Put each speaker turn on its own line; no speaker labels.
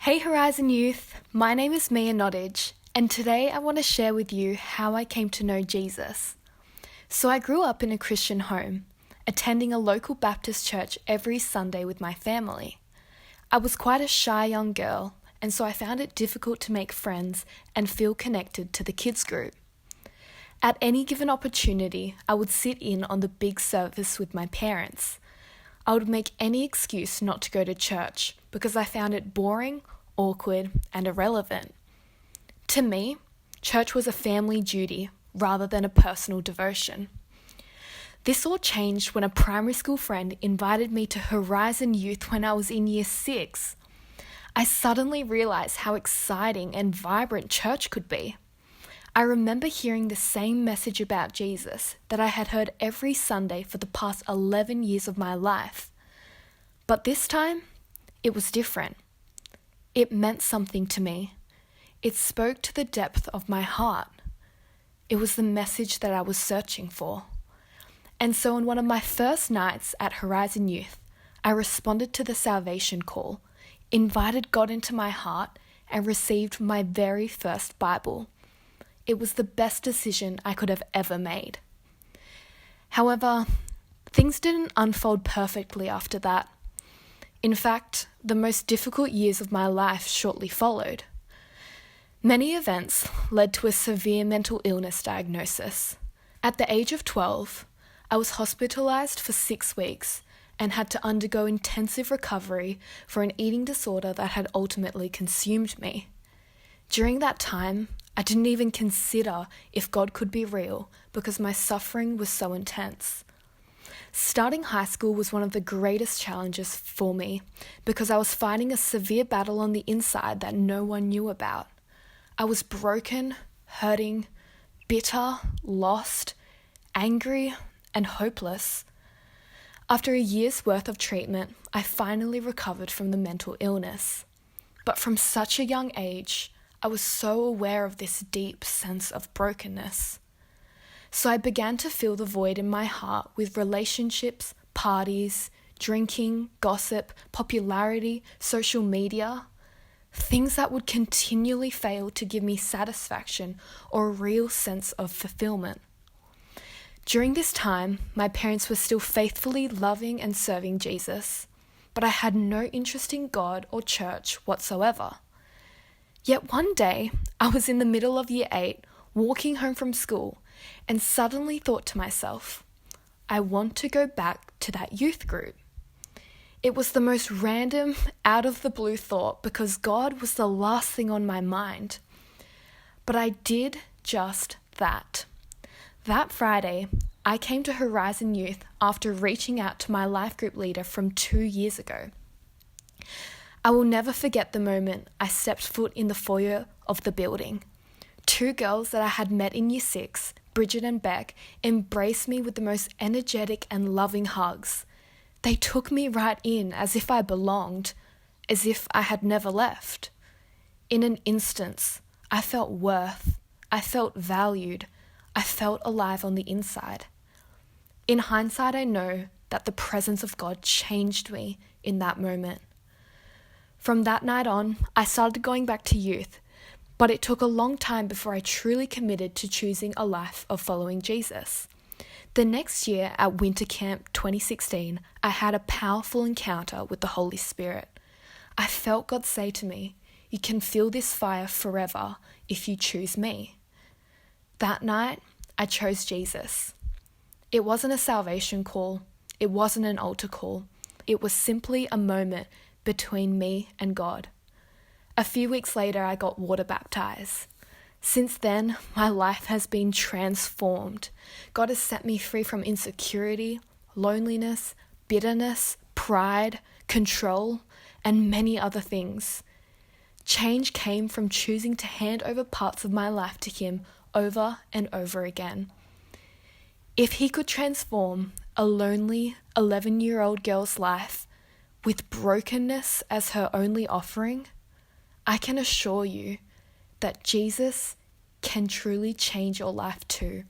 Hey Horizon Youth, my name is Miah NOTTAGE, and today I want to share with you how I came to know Jesus. So I grew up in a Christian home, attending a local Baptist church every Sunday with my family. I was quite a shy young girl, and so I found it difficult to make friends and feel connected to the kids group. At any given opportunity, I would sit in on the big service with my parents. I would make any excuse not to go to church because I found it boring, awkward, and irrelevant. To me, church was a family duty rather than a personal devotion. This all changed when a primary school friend invited me to Horizon Youth when I was in year 6. I suddenly realized how exciting and vibrant church could be. I remember hearing the same message about Jesus that I had heard every Sunday for the past 11 years of my life. But this time, it was different. It meant something to me. It spoke to the depth of my heart. It was the message that I was searching for. And so on one of my first nights at Horizon Youth, I responded to the salvation call, invited God into my heart, and received my very first Bible. It was the best decision I could have ever made. However, things didn't unfold perfectly after that. In fact, the most difficult years of my life shortly followed. Many events led to a severe mental illness diagnosis. At the age of 12, I was hospitalized for 6 weeks and had to undergo intensive recovery for an eating disorder that had ultimately consumed me. During that time, I didn't even consider if God could be real because my suffering was so intense. Starting high school was one of the greatest challenges for me because I was fighting a severe battle on the inside that no one knew about. I was broken, hurting, bitter, lost, angry, and hopeless. After a year's worth of treatment, I finally recovered from the mental illness. But from such a young age, I was so aware of this deep sense of brokenness. So I began to fill the void in my heart with relationships, parties, drinking, gossip, popularity, social media, things that would continually fail to give me satisfaction or a real sense of fulfillment. During this time, my parents were still faithfully loving and serving Jesus, but I had no interest in God or church whatsoever. Yet one day, I was in the middle of year 8, walking home from school, and suddenly thought to myself, I want to go back to that youth group. It was the most random, out of the blue thought because God was the last thing on my mind. But I did just that. That Friday, I came to Horizon Youth after reaching out to my life group leader from 2 years ago. I will never forget the moment I stepped foot in the foyer of the building. 2 girls that I had met in year 6, Bridgette and Beck, embraced me with the most energetic and loving hugs. They took me right in as if I belonged, as if I had never left. In an instant, I felt worth, I felt valued, I felt alive on the inside. In hindsight, I know that the presence of God changed me in that moment. From that night on, I started going back to youth, but it took a long time before I truly committed to choosing a life of following Jesus. The next year at Winter Camp 2016, I had a powerful encounter with the Holy Spirit. I felt God say to me, "You can feel this fire forever if you choose me." That night, I chose Jesus. It wasn't a salvation call. It wasn't an altar call. It was simply a moment between me and God. A few weeks later, I got water baptized. Since then, my life has been transformed. God has set me free from insecurity, loneliness, bitterness, pride, control, and many other things. Change came from choosing to hand over parts of my life to Him over and over again. If He could transform a lonely 11-year-old girl's life with brokenness as her only offering, I can assure you that Jesus can truly change your life too.